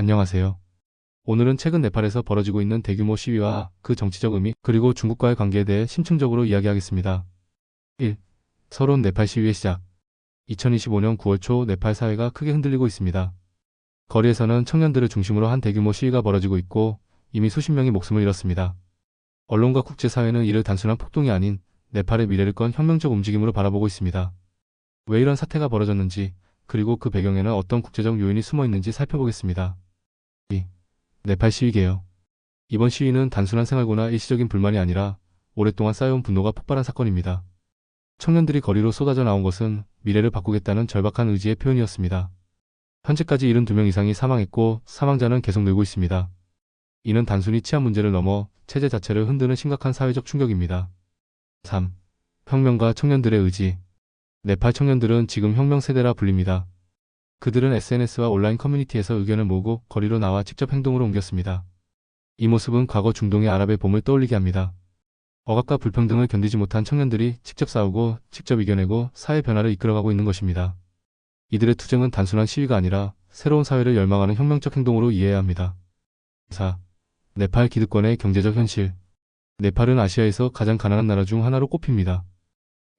안녕하세요. 오늘은 최근 네팔에서 벌어지고 있는 대규모 시위와 그 정치적 의미, 그리고 중국과의 관계에 대해 심층적으로 이야기하겠습니다. 1. 서러운 네팔 시위의 시작. 2025년 9월 초 네팔 사회가 크게 흔들리고 있습니다. 거리에서는 청년들을 중심으로 한 대규모 시위가 벌어지고 있고 이미 수십 명이 목숨을 잃었습니다. 언론과 국제사회는 이를 단순한 폭동이 아닌 네팔의 미래를 건 혁명적 움직임으로 바라보고 있습니다. 왜 이런 사태가 벌어졌는지, 그리고 그 배경에는 어떤 국제적 요인이 숨어 있는지 살펴보겠습니다. 2. 네팔 시위 개요. 이번 시위는 단순한 생활고나 일시적인 불만이 아니라 오랫동안 쌓여온 분노가 폭발한 사건입니다. 청년들이 거리로 쏟아져 나온 것은 미래를 바꾸겠다는 절박한 의지의 표현이었습니다. 현재까지 72명 이상이 사망했고 사망자는 계속 늘고 있습니다. 이는 단순히 치안 문제를 넘어 체제 자체를 흔드는 심각한 사회적 충격입니다. 3. 혁명과 청년들의 의지. 네팔 청년들은 지금 혁명 세대라 불립니다. 그들은 SNS와 온라인 커뮤니티에서 의견을 모으고 거리로 나와 직접 행동으로 옮겼습니다. 이 모습은 과거 중동의 아랍의 봄을 떠올리게 합니다. 억압과 불평등을 견디지 못한 청년들이 직접 싸우고 직접 이겨내고 사회 변화를 이끌어가고 있는 것입니다. 이들의 투쟁은 단순한 시위가 아니라 새로운 사회를 열망하는 혁명적 행동으로 이해해야 합니다. 4. 네팔 기득권의 경제적 현실. 네팔은 아시아에서 가장 가난한 나라 중 하나로 꼽힙니다.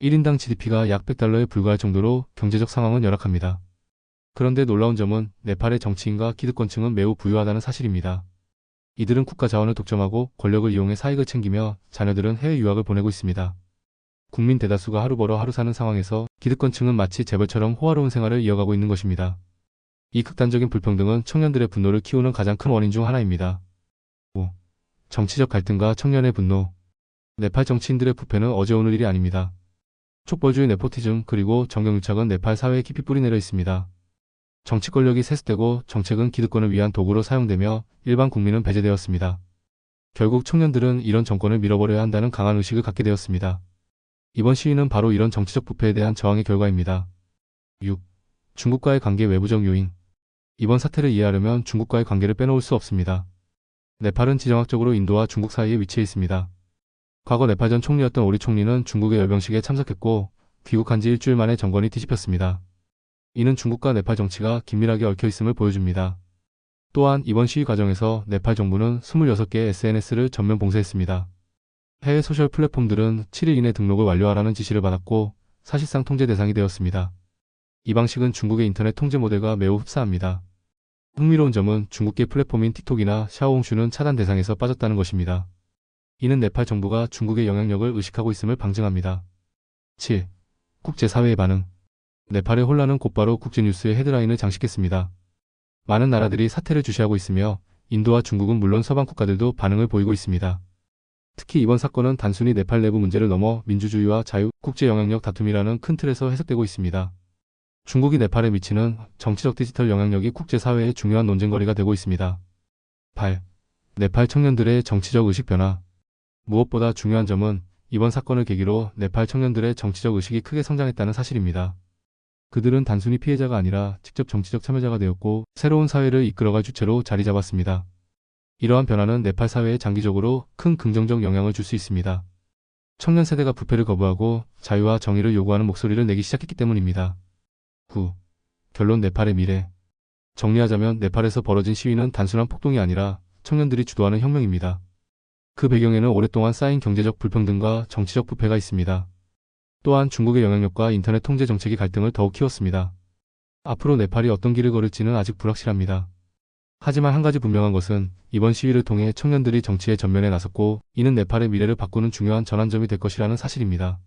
1인당 GDP가 약 100달러에 불과할 정도로 경제적 상황은 열악합니다. 그런데 놀라운 점은 네팔의 정치인과 기득권층은 매우 부유하다는 사실입니다. 이들은 국가 자원을 독점하고 권력을 이용해 사익을 챙기며 자녀들은 해외 유학을 보내고 있습니다. 국민 대다수가 하루 벌어 하루 사는 상황에서 기득권층은 마치 재벌처럼 호화로운 생활을 이어가고 있는 것입니다. 이 극단적인 불평등은 청년들의 분노를 키우는 가장 큰 원인 중 하나입니다. 5. 정치적 갈등과 청년의 분노. 네팔 정치인들의 부패는 어제 오늘 일이 아닙니다. 촉벌주의 네포티즘 그리고 정경유착은 네팔 사회에 깊이 뿌리내려 있습니다. 정치 권력이 세습되고 정책은 기득권을 위한 도구로 사용되며 일반 국민은 배제되었습니다. 결국 청년들은 이런 정권을 밀어버려야 한다는 강한 의식을 갖게 되었습니다. 이번 시위는 바로 이런 정치적 부패에 대한 저항의 결과입니다. 6. 중국과의 관계 외부적 요인. 이번 사태를 이해하려면 중국과의 관계를 빼놓을 수 없습니다. 네팔은 지정학적으로 인도와 중국 사이에 위치해 있습니다. 과거 네팔 전 총리였던 오리 총리는 중국의 열병식에 참석했고 귀국한 지 일주일 만에 정권이 뒤집혔습니다. 이는 중국과 네팔 정치가 긴밀하게 얽혀 있음을 보여줍니다. 또한 이번 시위 과정에서 네팔 정부는 26개의 SNS를 전면 봉쇄했습니다. 해외 소셜 플랫폼들은 7일 이내 등록을 완료하라는 지시를 받았고 사실상 통제 대상이 되었습니다. 이 방식은 중국의 인터넷 통제 모델과 매우 흡사합니다. 흥미로운 점은 중국계 플랫폼인 틱톡이나 샤오홍슈는 차단 대상에서 빠졌다는 것입니다. 이는 네팔 정부가 중국의 영향력을 의식하고 있음을 방증합니다. 7. 국제사회의 반응. 네팔의 혼란은 곧바로 국제뉴스의 헤드라인을 장식했습니다. 많은 나라들이 사태를 주시하고 있으며 인도와 중국은 물론 서방 국가들도 반응을 보이고 있습니다. 특히 이번 사건은 단순히 네팔 내부 문제를 넘어 민주주의와 자유, 국제 영향력 다툼이라는 큰 틀에서 해석되고 있습니다. 중국이 네팔에 미치는 정치적 디지털 영향력이 국제사회의 중요한 논쟁거리가 되고 있습니다. 8. 네팔 청년들의 정치적 의식 변화. 무엇보다 중요한 점은 이번 사건을 계기로 네팔 청년들의 정치적 의식이 크게 성장했다는 사실입니다. 그들은 단순히 피해자가 아니라 직접 정치적 참여자가 되었고 새로운 사회를 이끌어갈 주체로 자리 잡았습니다. 이러한 변화는 네팔 사회에 장기적으로 큰 긍정적 영향을 줄 수 있습니다. 청년 세대가 부패를 거부하고 자유와 정의를 요구하는 목소리를 내기 시작했기 때문입니다. 9. 결론 네팔의 미래. 정리하자면 네팔에서 벌어진 시위는 단순한 폭동이 아니라 청년들이 주도하는 혁명입니다. 그 배경에는 오랫동안 쌓인 경제적 불평등과 정치적 부패가 있습니다. 또한 중국의 영향력과 인터넷 통제 정책이 갈등을 더욱 키웠습니다. 앞으로 네팔이 어떤 길을 걸을지는 아직 불확실합니다. 하지만 한 가지 분명한 것은 이번 시위를 통해 청년들이 정치의 전면에 나섰고 이는 네팔의 미래를 바꾸는 중요한 전환점이 될 것이라는 사실입니다.